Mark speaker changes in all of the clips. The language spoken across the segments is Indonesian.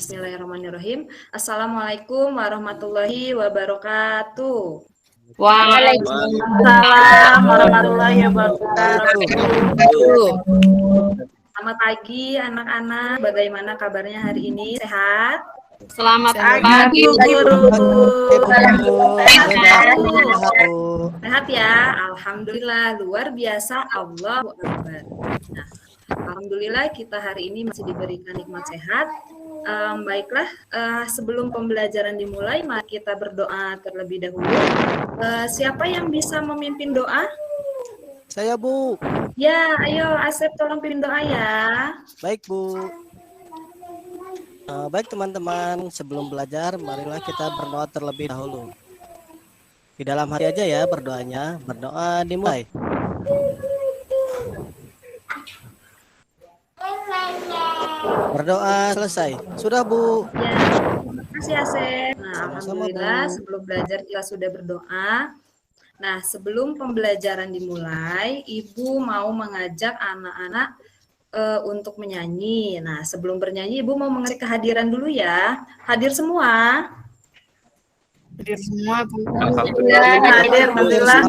Speaker 1: Bismillahirrahmanirrahim. Assalamualaikum warahmatullahi wabarakatuh.
Speaker 2: Waalaikumsalam warahmatullahi wabarakatuh.
Speaker 1: Selamat pagi anak-anak. Bagaimana kabarnya hari ini? Sehat?
Speaker 2: Selamat pagi guru.
Speaker 1: Sehat ya. Alhamdulillah, luar biasa. Allahu Akbar. Nah, alhamdulillah kita hari ini masih diberikan nikmat sehat. Baiklah, sebelum pembelajaran dimulai, mari kita berdoa terlebih dahulu. Siapa yang bisa memimpin doa?
Speaker 3: Saya, Bu.
Speaker 1: Ya, ayo Asep tolong pimpin doa ya.
Speaker 3: Baik, Bu. Baik teman-teman, sebelum belajar, marilah kita berdoa terlebih dahulu. Di dalam hati aja ya berdoanya. Berdoa dimulai. Berdoa selesai. Sudah, Bu.
Speaker 1: Ya, terima kasih Asep. Nah, alhamdulillah sebelum belajar kita sudah berdoa. Nah, sebelum pembelajaran dimulai, Ibu mau mengajak anak-anak untuk menyanyi. Nah, sebelum bernyanyi, Ibu mau mengecek kehadiran dulu ya. Hadir semua?
Speaker 2: Hadir semua, Bu.
Speaker 1: Alhamdulillah.
Speaker 3: Alhamdulillah.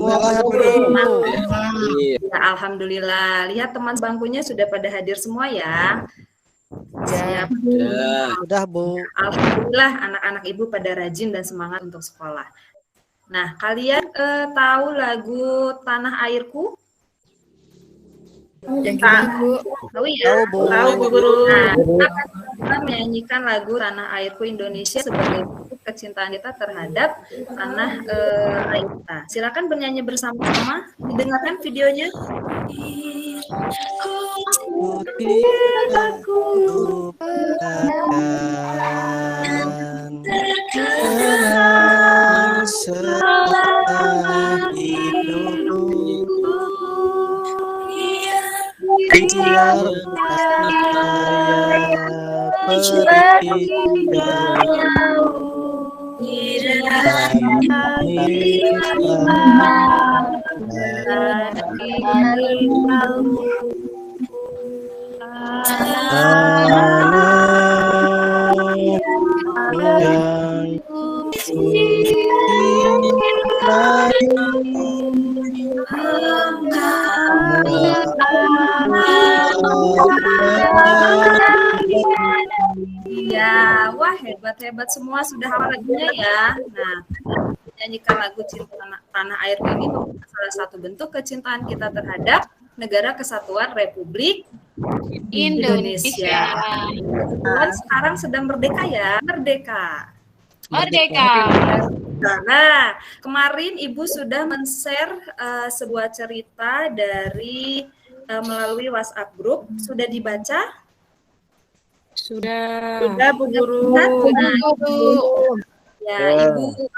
Speaker 1: Ya, alhamdulillah. Lihat teman sebangkunya sudah pada hadir semua ya. Siap.
Speaker 3: Sudah, Bu.
Speaker 1: Alhamdulillah anak-anak Ibu pada rajin dan semangat untuk sekolah. Nah, kalian tahu lagu Tanah Airku?
Speaker 2: Yang Bu.
Speaker 1: Tahu ya?
Speaker 3: Tahu, Bu.
Speaker 2: Tahu, Bu Guru.
Speaker 1: Nah, kita akan menyanyikan lagu Tanah Airku Indonesia sebagai bentuk kecintaan kita terhadap tanah air kita. Silakan bernyanyi bersama-sama. Didengarkan videonya. Ya, wah hebat-hebat semua sudah hafal lagunya ya. Nah, menyanyikan lagu Cinta Tanah Air ini merupakan salah satu bentuk kecintaan kita terhadap Negara Kesatuan Republik Indonesia. Dan sekarang sedang merdeka ya, merdeka. Nah, kemarin Ibu sudah men-share sebuah cerita dari melalui WhatsApp group. Sudah dibaca?
Speaker 2: Sudah, Bu Guru.
Speaker 1: Ya, Ibu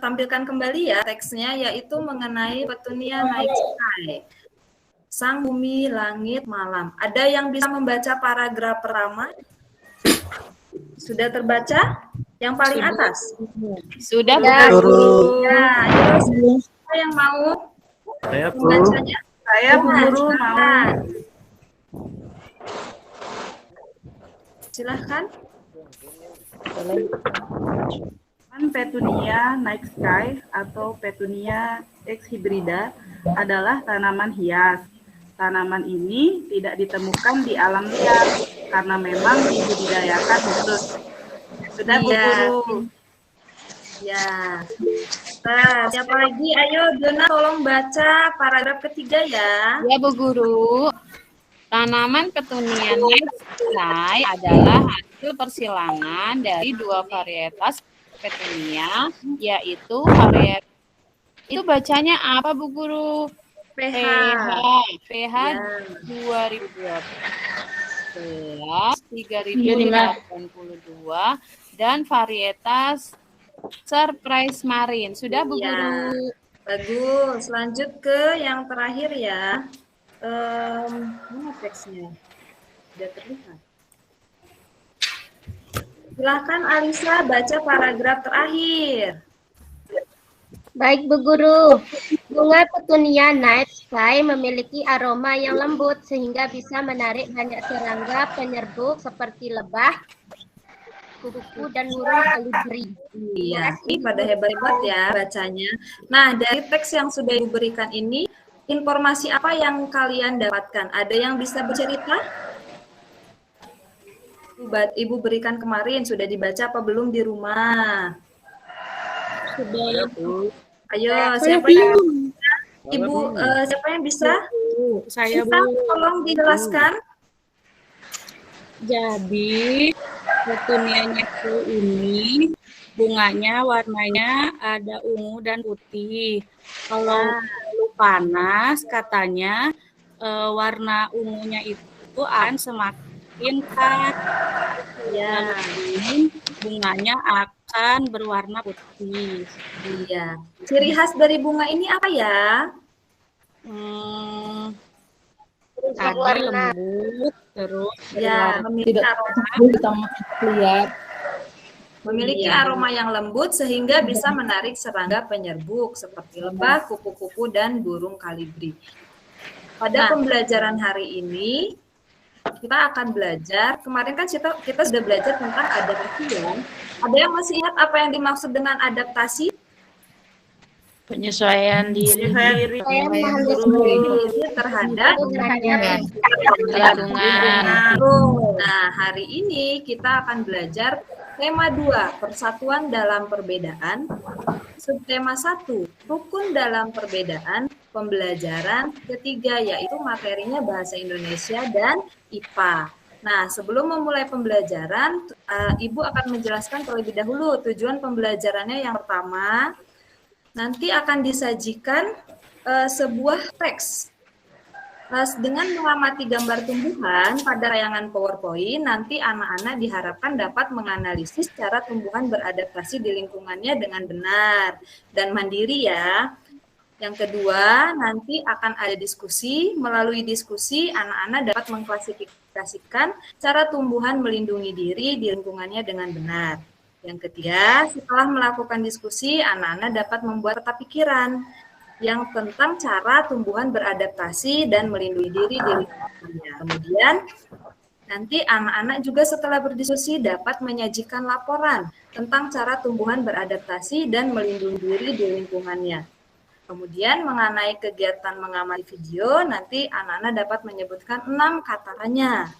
Speaker 1: tampilkan kembali ya teksnya, yaitu mengenai Petunia Night Sky. Sang bumi langit malam. Ada yang bisa membaca paragraf pertama? Sudah terbaca? Yang paling atas?
Speaker 2: Sudah, Bu
Speaker 3: Guru.
Speaker 1: Ya, siapa yang mau membacanya?
Speaker 2: Saya, Bu Guru, mau.
Speaker 1: Silahkan.
Speaker 4: Petunia night sky atau Petunia exhybrida adalah tanaman hias. Tanaman ini tidak ditemukan di alam liar karena memang dibudidayakan khusus. Sudah, Bu Guru.
Speaker 1: Ya. Nah, siapa lagi? Ayo, Dona, tolong baca paragraf ketiga ya.
Speaker 2: Ya, Bu Guru. Tanaman Petunia night sky adalah hasil persilangan dari dua varietas Petunia, yaitu varietas itu bacanya apa, Bu Guru? PH
Speaker 1: Ya.
Speaker 2: 2012, 3082 dan varietas Surprise Marine. Sudah, Bu
Speaker 1: Ya.
Speaker 2: Guru?
Speaker 1: Bagus. Lanjut ke yang terakhir ya. Mana teksnya? Sudah terlihat. Silahkan Alisa baca paragraf terakhir.
Speaker 5: Baik, Bu Guru. Bunga Petunia Night Sky memiliki aroma yang lembut sehingga bisa menarik banyak serangga penyerbuk seperti lebah, kupu-kupu, dan burung kolibri.
Speaker 1: Iya, ini pada hebat-hebat ya bacanya. Nah, dari teks yang sudah Ibu berikan ini, informasi apa yang kalian dapatkan? Ada yang bisa bercerita? Ibu berikan kemarin, sudah dibaca apa belum di rumah?
Speaker 2: Sudah, Bu.
Speaker 1: Ayo, siapa yang bisa? Ibu, siapa yang bisa?
Speaker 2: Saya,
Speaker 1: Bisa
Speaker 2: Bu.
Speaker 1: tolong dijelaskan?
Speaker 2: Jadi, petunia nyeksu ini bunganya warnanya ada ungu dan putih. Kalau terlalu panas, katanya warna ungunya itu akan semakin khas.
Speaker 1: Ya.
Speaker 2: Lalu bunganya akan berwarna putih.
Speaker 1: Iya. Ciri khas dari bunga ini apa ya?
Speaker 2: Tadi lembut, terus
Speaker 1: Ya, memiliki aroma. Memiliki aroma yang lembut sehingga bisa menarik serangga penyerbuk seperti lebah, kupu-kupu, dan burung kolibri. Pada pembelajaran hari ini, kita akan belajar, kemarin kan kita sudah belajar tentang adaptasi ya. Ada yang masih ingat apa yang dimaksud dengan adaptasi?
Speaker 2: penyesuaian diri
Speaker 1: terhadap
Speaker 2: lingkungan.
Speaker 1: Nah, hari ini kita akan belajar tema 2, persatuan dalam perbedaan. Subtema 1, rukun dalam perbedaan. Pembelajaran ketiga yaitu materinya bahasa Indonesia dan IPA. Nah, sebelum memulai pembelajaran, Ibu akan menjelaskan terlebih dahulu tujuan pembelajarannya. Yang pertama, nanti akan disajikan sebuah teks. Dengan mengamati gambar tumbuhan pada tayangan PowerPoint, nanti anak-anak diharapkan dapat menganalisis cara tumbuhan beradaptasi di lingkungannya dengan benar dan mandiri ya. Yang kedua, nanti akan ada diskusi. Melalui diskusi, anak-anak dapat mengklasifikasikan cara tumbuhan melindungi diri di lingkungannya dengan benar. Yang ketiga, setelah melakukan diskusi, anak-anak dapat membuat peta pikiran yang tentang cara tumbuhan beradaptasi dan melindungi diri di lingkungannya. Kemudian, nanti anak-anak juga setelah berdiskusi dapat menyajikan laporan tentang cara tumbuhan beradaptasi dan melindungi diri di lingkungannya. Kemudian, mengenai kegiatan mengamati video, nanti anak-anak dapat menyebutkan 6 katanya.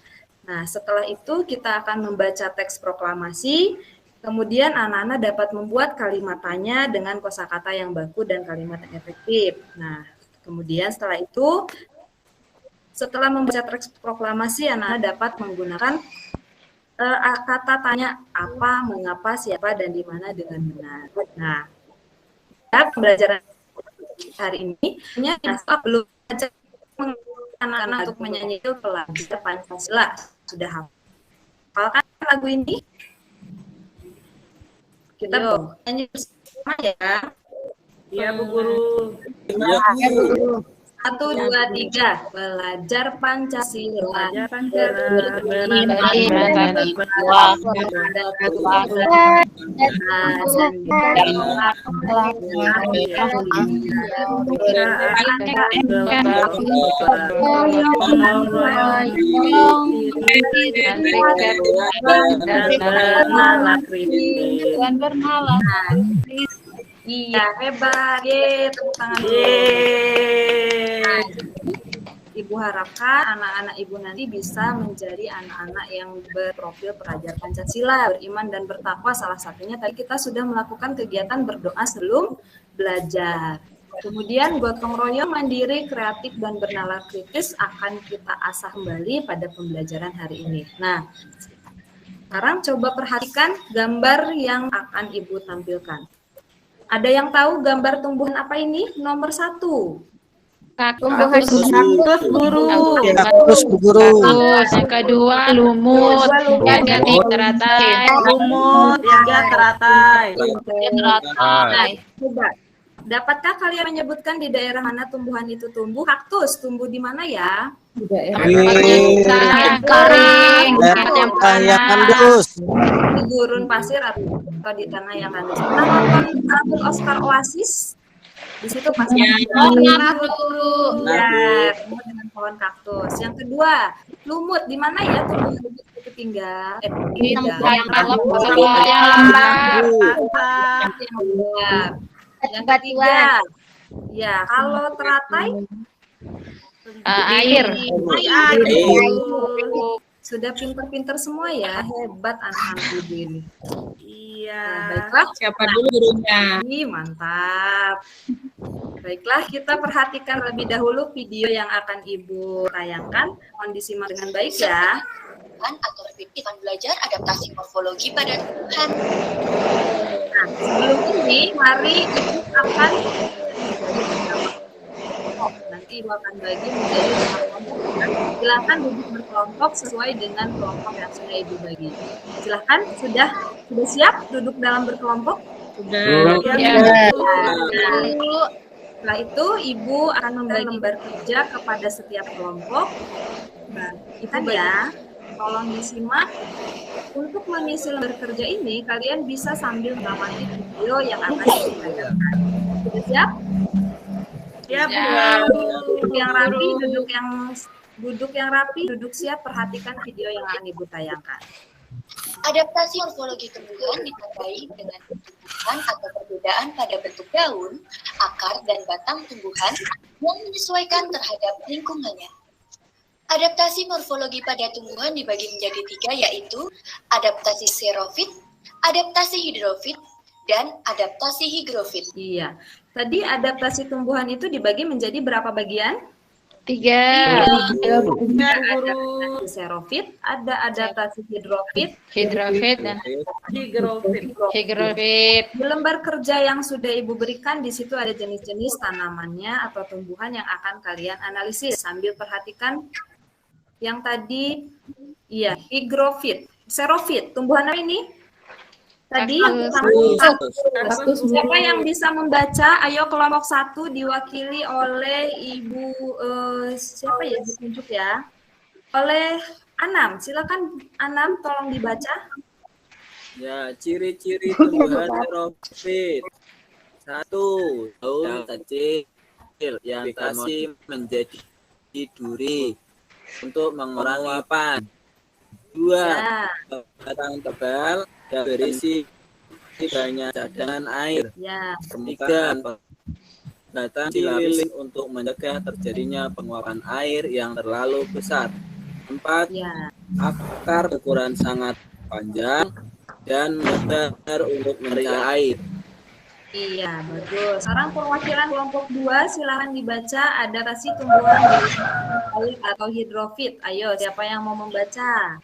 Speaker 1: Nah, setelah itu kita akan membaca teks proklamasi. Kemudian anak-anak dapat membuat kalimat tanya dengan kosakata yang baku dan kalimat yang efektif. Nah, kemudian setelah itu, setelah membaca teks proklamasi, anak-anak dapat menggunakan kata tanya apa, mengapa, siapa, dan di mana dengan benar. Nah, pembelajaran hari ini hanya belum belajar anak-anak untuk menyanyi pelajar Pancasila. Sudah hafalkan lagu ini? Kita nyanyi bersama ya.
Speaker 4: Iya, Bu Guru.
Speaker 5: Ya, Bu Guru.
Speaker 1: 1, 2, 3. Belajar Pancasila.
Speaker 4: Belajar Pancasila.
Speaker 1: Iya, hebat. Ye, tepuk tangan. Nah, Ibu harapkan anak-anak Ibu nanti bisa menjadi anak-anak yang berprofil pelajar Pancasila, beriman dan bertakwa. Salah satunya tadi kita sudah melakukan kegiatan berdoa sebelum belajar. Kemudian gotong royong, mandiri, kreatif, dan bernalar kritis akan kita asah kembali pada pembelajaran hari ini. Nah, sekarang coba perhatikan gambar yang akan Ibu tampilkan. Ada yang tahu gambar tumbuhan apa ini? Nomor 1.
Speaker 5: Tumbuhan
Speaker 4: Kaktus, Guru.
Speaker 3: Kaktus, Bu Guru.
Speaker 2: Yang kedua lumut, yang ketiga teratai.
Speaker 4: Lumut, yang teratai.
Speaker 1: Nah, coba. Dapatkah kalian menyebutkan di daerah mana tumbuhan itu tumbuh? Kaktus tumbuh di mana ya?
Speaker 2: Kering, yang
Speaker 3: Yang kandus.
Speaker 1: Di gurun pasir atau di tanah yang kandus. Pernah nonton kartun Oscar Oasis? Di situ pasti
Speaker 2: Guru.
Speaker 1: ya, dengan pohon kaktus. Yang kedua, lumut. Di mana ya tumbuhan lumut itu tinggal?
Speaker 2: Di tempat yang lembab.
Speaker 1: Yang ketiga, ya kalau teratai
Speaker 2: Air.
Speaker 1: sudah pinter-pinter semua ya, hebat anak-anak ibu ini.
Speaker 4: Iya.
Speaker 1: Nah, baiklah.
Speaker 6: Siapa dulu gurunya?
Speaker 1: Ih, mantap. Baiklah, kita perhatikan lebih dahulu video yang akan Ibu tayangkan. Mohon disimak dengan baik ya.
Speaker 7: Atau refleksi belajar adaptasi morfologi pada tumbuhan.
Speaker 1: Nah, sebelum ini, mari Ibu akan nanti Ibu akan bagi menjadi 5 kelompok. Silakan duduk berkelompok sesuai dengan kelompok yang sudah Ibu bagi. Silakan, sudah siap duduk dalam berkelompok?
Speaker 6: Sudah.
Speaker 1: Setelah itu, Ibu akan membagi lembar kerja kepada setiap kelompok. Nah, itu ya, tolong disimak. Untuk mengisi lembar kerja ini, kalian bisa sambil mengamati video yang akan ditayangkan. Sudah siap? Ya, duduk yang rapi, duduk yang rapi, duduk siap, perhatikan video yang akan Ibu tayangkan.
Speaker 7: Adaptasi morfologi tumbuhan ditandai dengan tumbuhan atau perbedaan pada bentuk daun, akar, dan batang tumbuhan yang menyesuaikan terhadap lingkungannya. Adaptasi morfologi pada tumbuhan dibagi menjadi 3, yaitu adaptasi xerofit, adaptasi hidrofit, dan adaptasi higrofit.
Speaker 1: Iya, tadi adaptasi tumbuhan itu dibagi menjadi berapa bagian?
Speaker 2: 3.
Speaker 1: Ada adaptasi xerofit, ada adaptasi hidrofit,
Speaker 2: Hidrofit dan higrofit.
Speaker 1: Di lembar kerja yang sudah Ibu berikan, di situ ada jenis-jenis tanamannya atau tumbuhan yang akan kalian analisis. Sambil perhatikan yang tadi, iya, higrofit, xerofit, tumbuhan apa ini? Tadi siapa yang bisa membaca? Ayo kelompok 1 diwakili oleh Ibu siapa ya? Ditunjuk ya. Oleh Anam. Silakan Anam, tolong dibaca.
Speaker 8: Ya, ciri-ciri tumbuhan xerofit. 1. Daun kecil yang kasih menjadi duri untuk mengurangi pan. 2. Batang tebal yang berisi banyak cadangan air.
Speaker 1: Ya.
Speaker 8: 3. Batang dilapis untuk mencegah terjadinya penguapan air yang terlalu besar. 4.
Speaker 1: Ya.
Speaker 8: Akar berukuran sangat panjang dan mudah untuk menarik air.
Speaker 1: Iya, bagus. Sekarang perwakilan kelompok 2, silakan dibaca adaptasi tumbuhan air atau hidrofit. Ayo, siapa yang mau membaca?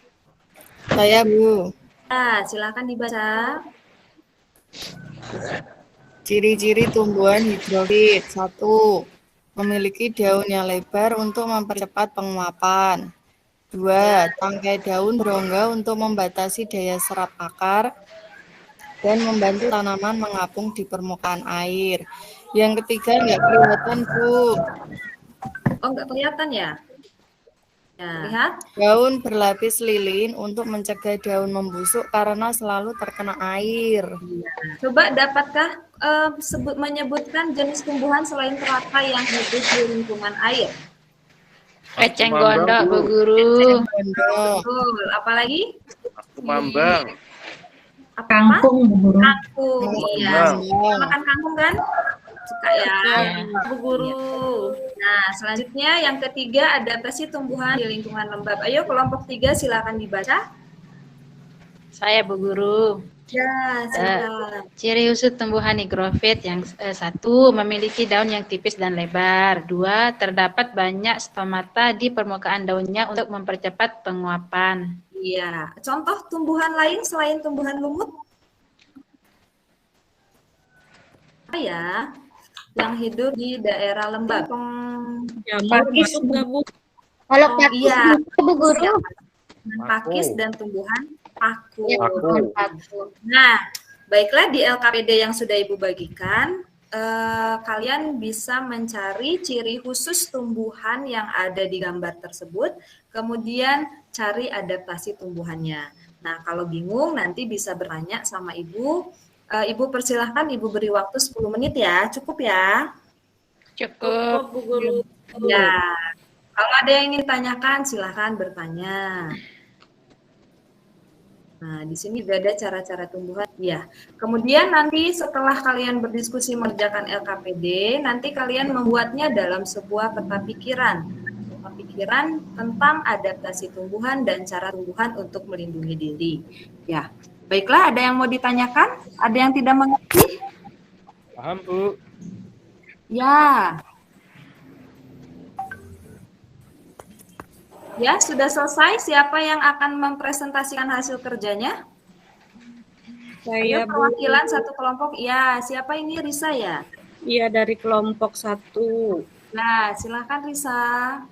Speaker 6: Saya, Bu.
Speaker 1: Ya, silakan dibaca.
Speaker 6: Ciri-ciri tumbuhan hidrofit. 1. Memiliki daun yang lebar untuk mempercepat penguapan. 2. Tangkai daun berongga untuk membatasi daya serap akar dan membantu tanaman mengapung di permukaan air. Yang ketiga, nggak kelihatan, Bu.
Speaker 1: Oh, nggak kelihatan ya? Ya. Lihat.
Speaker 6: Daun berlapis lilin untuk mencegah daun membusuk karena selalu terkena air.
Speaker 1: Coba dapatkah menyebutkan jenis tumbuhan selain teratai yang hidup di lingkungan air?
Speaker 2: Eceng gondok, Bu Guru.
Speaker 1: Betul. Apalagi?
Speaker 9: Mambang.
Speaker 1: Kangkung, Bu Guru. Kangkung, iya. Makan kangkung kan? Suka ya, Bu Guru. Nah, selanjutnya yang ketiga, adaptasi tumbuhan di lingkungan lembab. Ayo kelompok 3 silakan dibaca.
Speaker 2: Saya, Bu Guru.
Speaker 1: Ya, silakan.
Speaker 2: Ciri khusus tumbuhan higrofit yang 1, memiliki daun yang tipis dan lebar. 2, terdapat banyak stomata di permukaan daunnya untuk mempercepat penguapan.
Speaker 1: Iya. Contoh tumbuhan lain selain tumbuhan lumut? Apa ya? Yang hidup di daerah lembab.
Speaker 6: Pakis juga, Bu.
Speaker 5: Kalau pakis,
Speaker 1: Iya.
Speaker 5: Bu Guru.
Speaker 1: Pakis dan tumbuhan paku.
Speaker 5: Paku.
Speaker 1: Nah, baiklah di LKPD yang sudah Ibu bagikan, kalian bisa mencari ciri khusus tumbuhan yang ada di gambar tersebut, kemudian cari adaptasi tumbuhannya. Nah, kalau bingung nanti bisa bertanya sama Ibu. Ibu persilahkan, Ibu beri waktu 10 menit ya, cukup ya?
Speaker 2: Cukup.
Speaker 1: Ya, Kalau ada yang ingin ditanyakan, silahkan bertanya. Nah, di sini juga ada cara-cara tumbuhan. Ya, kemudian nanti setelah kalian berdiskusi mengerjakan LKPD, nanti kalian membuatnya dalam sebuah peta pikiran. Peta pikiran tentang adaptasi tumbuhan dan cara tumbuhan untuk melindungi diri. Ya, baiklah. Ada yang mau ditanyakan? Ada yang tidak mengerti?
Speaker 9: Paham, Bu.
Speaker 1: Ya. Ya, sudah selesai. Siapa yang akan mempresentasikan hasil kerjanya?
Speaker 10: Saya,
Speaker 1: Ayo, perwakilan satu kelompok. Ya, siapa ini? Risa ya?
Speaker 10: Iya, dari kelompok 1.
Speaker 1: Nah, silakan Risa.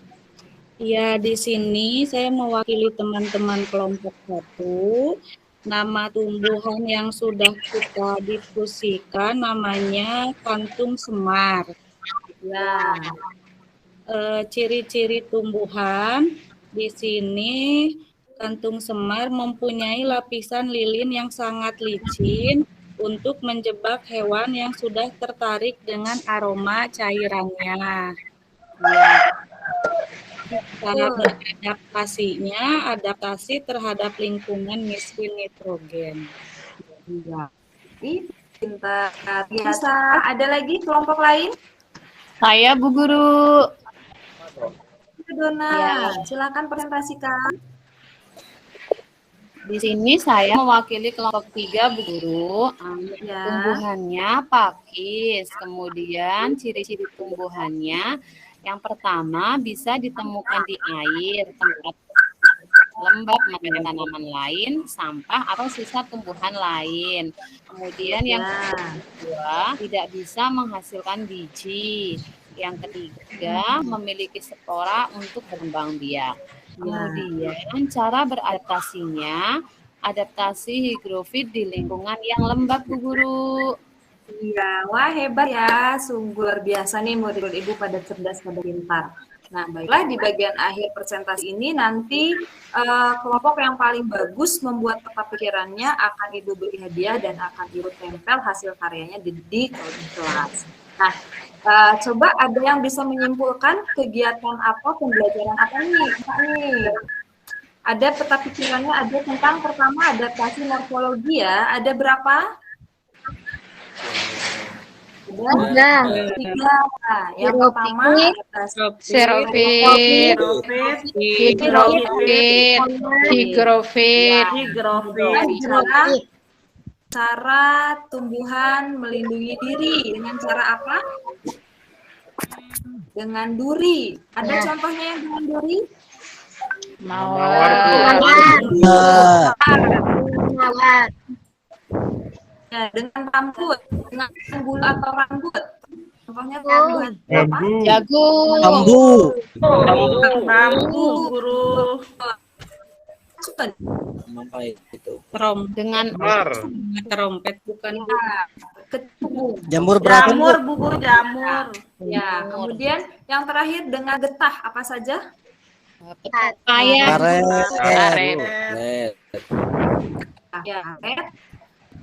Speaker 10: Iya, di sini saya mewakili teman-teman kelompok 1. Nama tumbuhan yang sudah kita diskusikan namanya kantung semar.
Speaker 1: Ya.
Speaker 10: Ciri-ciri tumbuhan di sini kantung semar mempunyai lapisan lilin yang sangat licin untuk menjebak hewan yang sudah tertarik dengan aroma cairannya.
Speaker 1: Ya.
Speaker 10: Cara beradaptasinya, adaptasi terhadap lingkungan miskin nitrogen.
Speaker 1: Ya. Pintar. Bisa. Ada lagi kelompok lain?
Speaker 2: Saya, Bu Guru.
Speaker 1: Dona,
Speaker 2: Ya.
Speaker 1: silakan presentasikan.
Speaker 2: Di sini saya mewakili kelompok 3, Bu Guru.
Speaker 1: Ya.
Speaker 2: Tumbuhannya pakis. Kemudian ciri-ciri tumbuhannya, yang pertama bisa ditemukan di air, tempat lembab, makan tanaman lain, sampah, atau sisa tumbuhan lain. Kemudian yang kedua, tidak bisa menghasilkan biji. Yang ketiga, memiliki spora untuk berkembang biak. Kemudian cara beradaptasinya, adaptasi higrofit di lingkungan yang lembab, Bu Guru.
Speaker 1: Iya, wah hebat ya, sungguh luar biasa nih murid-murid Ibu pada cerdas, pada pintar. Nah, baiklah di bagian akhir presentasi ini nanti kelompok yang paling bagus membuat peta pikirannya akan Ibu beri hadiah dan akan Ibu tempel hasil karyanya di kelas. Nah, coba ada yang bisa menyimpulkan kegiatan apa, pembelajaran apa nih? Ada peta pikirannya, ada tentang pertama adaptasi morfologi ya. Ada berapa?
Speaker 5: Tiga.
Speaker 1: Nah, yang pertama
Speaker 2: Xerofit, higrofit.
Speaker 1: Cara tumbuhan melindungi diri dengan cara apa? Dengan duri. Ada contohnya yang dengan duri?
Speaker 2: Mawar.
Speaker 1: Ya, dengan rambut, dengan bulu atau rambut. Contohnya tumbuhan apa?
Speaker 2: Jagung.
Speaker 4: Bambu, guru.
Speaker 8: Sampai itu.
Speaker 2: Dengan
Speaker 10: Trompet bukan.
Speaker 3: Jamur beracun, Bu.
Speaker 4: Jamur, Bu Guru, jamur.
Speaker 1: Ya, kemudian yang terakhir dengan getah apa saja?
Speaker 2: Karet.
Speaker 1: Ya, karet.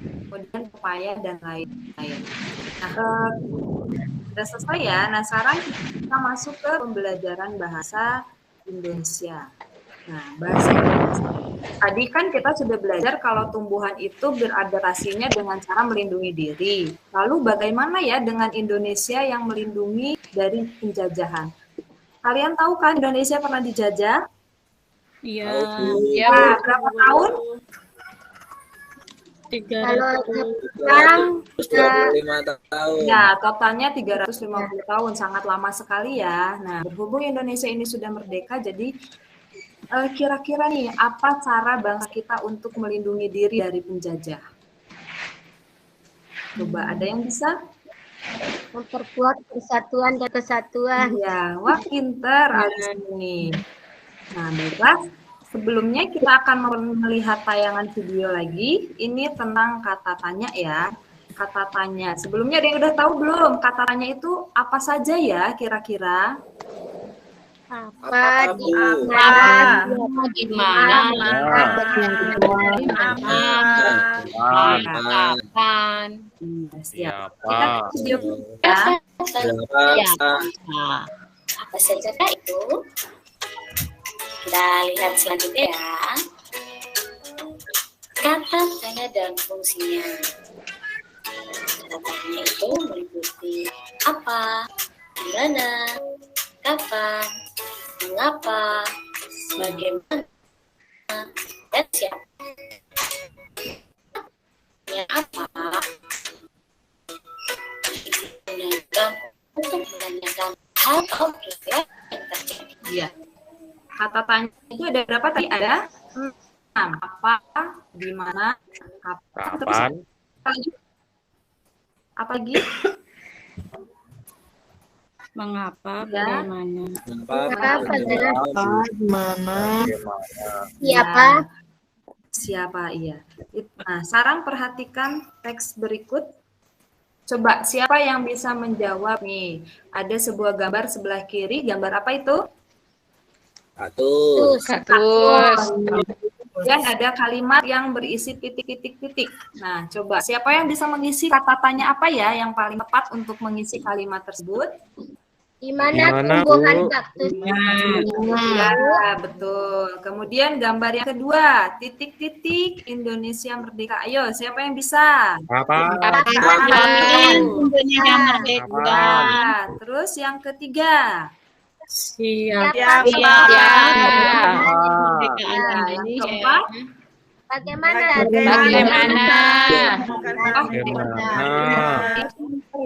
Speaker 1: Kemudian pepaya dan lain-lain. Nah, sudah selesai ya. Nah, sekarang kita masuk ke pembelajaran bahasa Indonesia. Nah, bahasa Indonesia. Tadi kan kita sudah belajar kalau tumbuhan itu beradaptasinya dengan cara melindungi diri. Lalu bagaimana ya dengan Indonesia yang melindungi dari penjajahan? Kalian tahu kan Indonesia pernah dijajah?
Speaker 10: Iya.
Speaker 1: Ya, berapa tahun?
Speaker 5: Kalau sekarang
Speaker 8: 25 tahun.
Speaker 1: Ya, totalnya 350 tahun, sangat lama sekali ya. Nah, berhubung Indonesia ini sudah merdeka, jadi kira-kira nih, apa cara bangsa kita untuk melindungi diri dari penjajah? Coba ada yang bisa?
Speaker 5: memperkuat persatuan dan kesatuan.
Speaker 1: Ya, wah pinter Alice ini. Nah, baiklah. Sebelumnya kita akan melihat tayangan video lagi. Ini tentang kata tanya ya. Kata tanya. Sebelumnya ada yang udah tahu belum? Kata tanya itu apa saja ya kira-kira?
Speaker 5: Apa, di
Speaker 2: Gimana? Kapan?
Speaker 1: Siap.
Speaker 9: Siapa?
Speaker 1: Kita video ya.
Speaker 8: Siapa?
Speaker 7: Apa saja itu? Kita lihat selanjutnya ya. Kata tanya dan fungsinya. Kata tanya itu meliputi apa, di mana, kapan, mengapa, bagaimana, dan siapa. Yang apa? Digunakan untuk menanyakan hal atau peristiwa yang terjadi.
Speaker 1: Iya. Kata tanya itu ada berapa tadi? Ada 6. Apa, di mana, kapan, terus
Speaker 9: Kapan?
Speaker 1: apa lagi?
Speaker 10: Mengapa,
Speaker 1: Ya.
Speaker 10: bagaimana.
Speaker 5: Apa,
Speaker 6: Di mana?
Speaker 5: Siapa?
Speaker 1: Siapa, iya. Nah, sekarang perhatikan teks berikut. Coba, siapa yang bisa menjawab nih? Ada sebuah gambar sebelah kiri. Gambar apa itu?
Speaker 8: Katus.
Speaker 2: Katus.
Speaker 1: Dan ada kalimat yang berisi titik-titik-titik. Nah, coba siapa yang bisa mengisi kata tanya apa ya yang paling tepat untuk mengisi kalimat tersebut?
Speaker 5: Di mana
Speaker 9: Di mana,
Speaker 5: tumbuhan
Speaker 9: Bu?
Speaker 5: kaktus?
Speaker 1: Ya, betul. Kemudian gambar yang kedua, titik-titik Indonesia Merdeka. Ayo, siapa yang bisa?
Speaker 9: Kapan?
Speaker 2: Kapan Indonesia merdeka?
Speaker 1: Ya, terus yang ketiga.
Speaker 10: Siapa?
Speaker 2: Kemerdekaan
Speaker 1: Ya, yang
Speaker 2: Indonesia.
Speaker 1: keempat.
Speaker 5: Bagaimana?
Speaker 2: Bagaimana?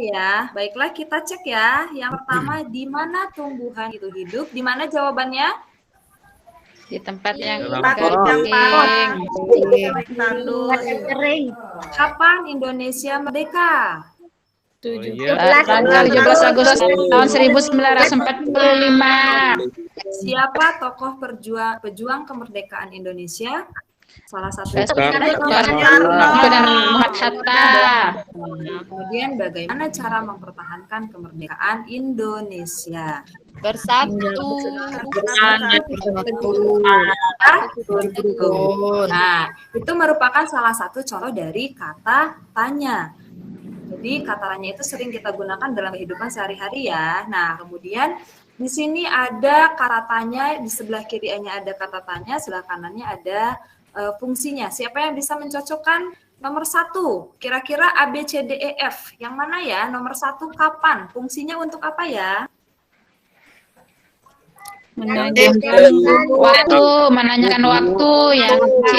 Speaker 1: Ya, baiklah kita cek ya. Yang pertama, di mana tumbuhan itu hidup? Di mana jawabannya?
Speaker 2: Di tempat yang
Speaker 5: Tempat
Speaker 2: kering.
Speaker 5: Kering.
Speaker 1: Kapan Indonesia merdeka?
Speaker 2: Tanggal 17 Agustus tahun 1945.
Speaker 1: Siapa tokoh pejuang kemerdekaan Indonesia? Salah satu
Speaker 2: Muhammad Hatta.
Speaker 1: Kemudian bagaimana cara mempertahankan kemerdekaan Indonesia?
Speaker 2: Bersatu.
Speaker 1: Nah, itu merupakan salah satu contoh dari kata tanya. Jadi kata tanya itu sering kita gunakan dalam kehidupan sehari-hari ya. Nah, kemudian di sini ada kata tanya, di sebelah kirinya ada kata tanya, sebelah kanannya ada fungsinya. Siapa yang bisa mencocokkan nomor 1? Kira-kira A, B, C, D, E, F. Yang mana ya? Nomor 1 kapan? Fungsinya untuk apa ya?
Speaker 2: Menanyakan waktu yang C.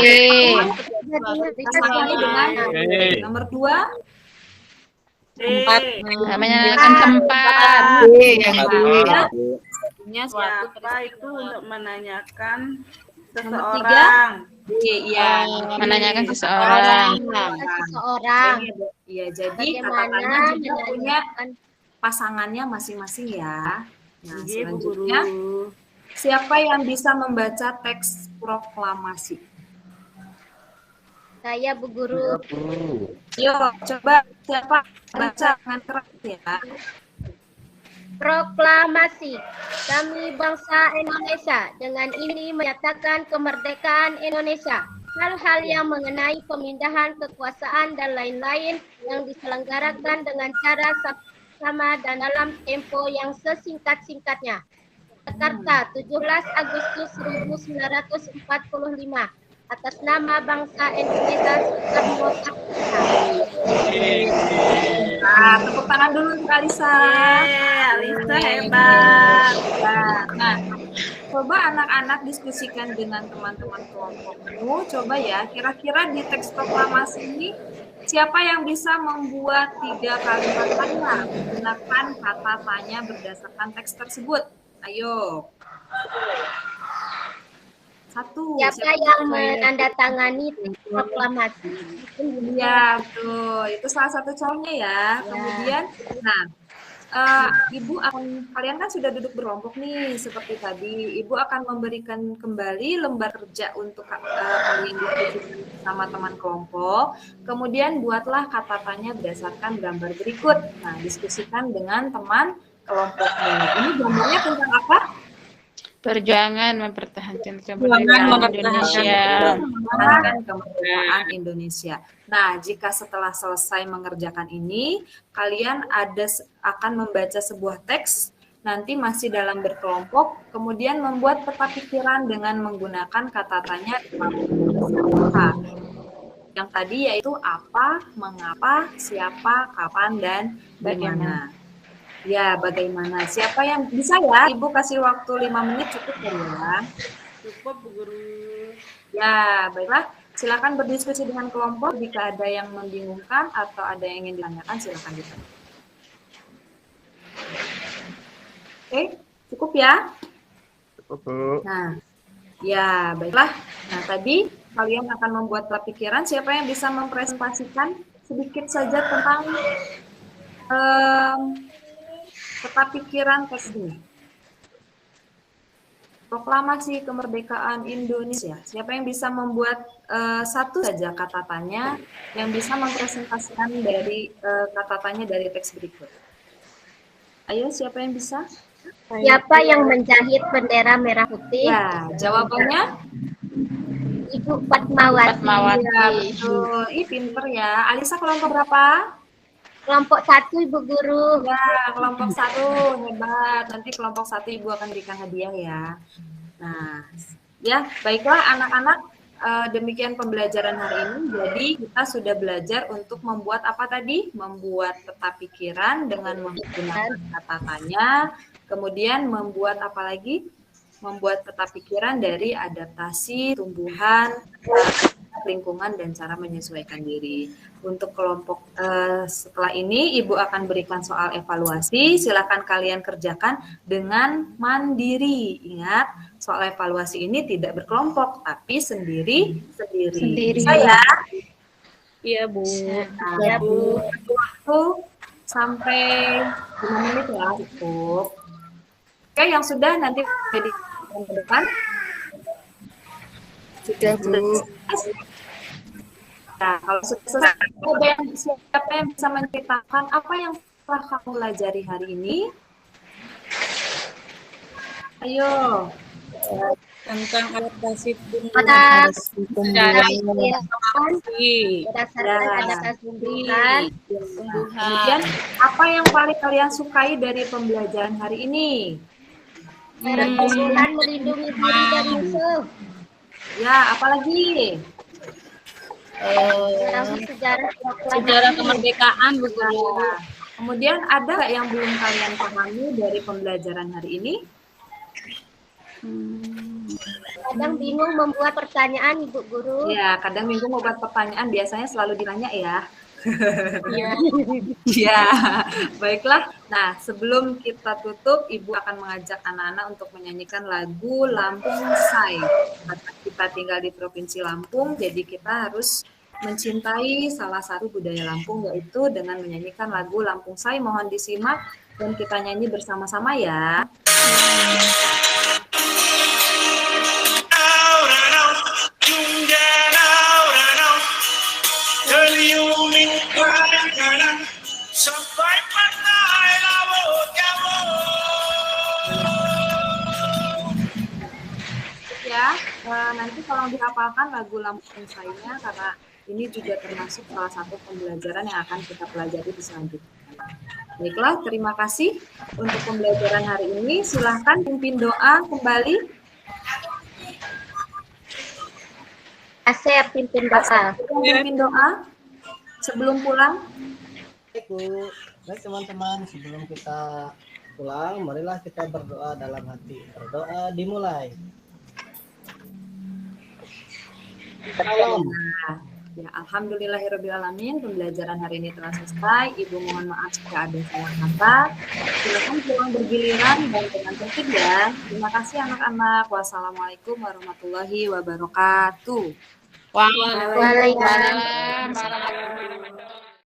Speaker 1: Pasangannya dengan nomor 2.
Speaker 2: Menanyakan tempat.
Speaker 4: Siapa itu untuk menanyakan
Speaker 1: Nomor 3.
Speaker 4: seseorang?
Speaker 1: Iya.
Speaker 2: Menanyakan seseorang.
Speaker 5: Seseorang.
Speaker 1: Iya, jadi kata
Speaker 5: Bagaimana
Speaker 1: tanya juga punya
Speaker 5: menanyakan
Speaker 1: pasangannya masing-masing ya. Nah,
Speaker 4: Iya, Bu Guru.
Speaker 1: selanjutnya siapa yang bisa membaca teks proklamasi?
Speaker 5: saya Bu Guru.
Speaker 1: Yuk, coba siapa baca dengan keras ya.
Speaker 5: Proklamasi. Kami bangsa Indonesia dengan ini menyatakan kemerdekaan Indonesia. Hal-hal yang mengenai pemindahan kekuasaan dan lain-lain yang diselenggarakan dengan cara sama dan dalam tempo yang sesingkat-singkatnya. Jakarta, 17 Agustus 1945. Atas nama bangsa Indonesia Soekarno Hatta.
Speaker 1: Nah, tepuk tangan dulu untuk Alisa.
Speaker 4: Alisa hebat.
Speaker 1: Nah, coba anak-anak diskusikan dengan teman-teman kelompokmu. Coba ya, kira-kira di teks proklamasi ini siapa yang bisa membuat 3 kalimat tanya menggunakan kata tanya berdasarkan teks tersebut? Ayo. 1.
Speaker 5: Siapa yang menandatangani teks proklamasi?
Speaker 1: Iya, betul. Itu salah satu contohnya ya. Kemudian, nah, Ibu kalian kan sudah duduk berkelompok nih, seperti tadi. Ibu akan memberikan kembali lembar kerja untuk kalian diskusikan sama teman kelompok. Kemudian buatlah kata tanya berdasarkan gambar berikut. Nah, diskusikan dengan teman kelompokmu. Ini gambarnya tentang apa?
Speaker 2: Perjuangan mempertahankan kemerdekaan Indonesia.
Speaker 1: Mempertahankan kemerdekaan Indonesia. Nah, jika setelah selesai mengerjakan ini, kalian akan membaca sebuah teks nanti masih dalam berkelompok, kemudian membuat peta pikiran dengan menggunakan kata tanya yang tadi yaitu apa, mengapa, siapa, kapan, dan bagaimana. Ya, bagaimana. Siapa yang bisa ya? Ibu kasih waktu 5 menit cukup ya?
Speaker 10: Cukup, Bu Guru.
Speaker 1: Ya, baiklah. Silakan berdiskusi dengan kelompok. Jika ada yang membingungkan atau ada yang ingin ditanyakan, silakan ditanya. Oke, cukup ya?
Speaker 9: Cukup, Bu.
Speaker 1: Nah, ya, baiklah. Nah, tadi kalian akan membuat peta pikiran. Siapa yang bisa mempresentasikan sedikit saja tentang peta pikiran teks ini? Proklamasi Kemerdekaan Indonesia. Siapa yang bisa membuat satu saja kata tanya yang bisa mempresentasikan dari kata tanya dari teks berikut? Ayo, siapa yang bisa?
Speaker 5: Siapa yang menjahit bendera merah putih?
Speaker 1: Ya, jawabannya
Speaker 5: Ibu Fatmawati.
Speaker 1: Ya, betul. Ih, pinter ya. Alisa kelompok berapa?
Speaker 5: Kelompok 1, Ibu Guru.
Speaker 1: Ya, kelompok 1. Hebat. Nanti kelompok 1 Ibu akan berikan hadiah ya. Nah, ya, baiklah anak-anak. Demikian pembelajaran hari ini. Jadi kita sudah belajar untuk membuat apa tadi? Membuat peta pikiran dengan menggunakan kata tanya. Kemudian membuat apa lagi? Membuat peta pikiran dari adaptasi, tumbuhan, lingkungan, dan cara menyesuaikan diri. Untuk kelompok setelah ini, Ibu akan berikan soal evaluasi. Silakan kalian kerjakan dengan mandiri. Ingat, soal evaluasi ini tidak berkelompok, tapi sendiri. Bisa ya?
Speaker 10: Iya, Bu.
Speaker 1: Nah, ya, Bu. Waktu sampai 5 menit ya, cukup. Oke, yang sudah nanti jadi ke depan.
Speaker 6: Sudah, Bu.
Speaker 1: Nah, kalau sudah selesai, siapa yang bisa menceritakan apa yang telah kamu pelajari hari ini? Ayo.
Speaker 10: Tentang adaptasi
Speaker 5: Pada
Speaker 10: sejarah
Speaker 5: berdasarkan adaptasi tumbuhan.
Speaker 1: Kemudian, apa yang paling kalian sukai dari pembelajaran hari ini?
Speaker 5: Tumbuhan melindungi diri dari musuh.
Speaker 1: Ya, apalagi?
Speaker 10: Sejarah kemerdekaan, Bu Guru.
Speaker 1: Kemudian ada nggak yang belum kalian pahami dari pembelajaran hari ini?
Speaker 5: Kadang bingung membuat pertanyaan, Ibu Guru.
Speaker 1: Ya, kadang bingung membuat pertanyaan. Biasanya selalu ditanya ya.
Speaker 10: Iya.
Speaker 1: Ya, baiklah. Nah, sebelum kita tutup, Ibu akan mengajak anak-anak untuk menyanyikan lagu Lampung Say. Karena kita tinggal di Provinsi Lampung, jadi kita harus mencintai salah satu budaya Lampung, yaitu dengan menyanyikan lagu Lampung Say. Mohon disimak dan kita nyanyi bersama-sama ya.
Speaker 11: Sampai pandai laut kamu.
Speaker 1: Ya, nanti tolong dihafalkan lagu Lampung Say-nya karena ini juga termasuk salah satu pembelajaran yang akan kita pelajari di selanjutnya. Baiklah, terima kasih untuk pembelajaran hari ini. Silahkan pimpin doa kembali.
Speaker 5: Asep pimpin doa.
Speaker 1: Pimpin doa sebelum pulang.
Speaker 3: Baik, Bu. Baik, teman-teman, sebelum kita pulang, marilah kita berdoa dalam hati. Berdoa dimulai. Salam.
Speaker 1: Ya, alhamdulillahirrahmanirrahim. Pembelajaran hari ini telah selesai. Ibu mohon maaf jika ada salah kata. Silakan pulang bergiliran dan dengan tertib ya. Terima kasih anak-anak. Wassalamualaikum warahmatullahi wabarakatuh.
Speaker 2: Waalaikumsalam warahmatullahi wabarakatuh.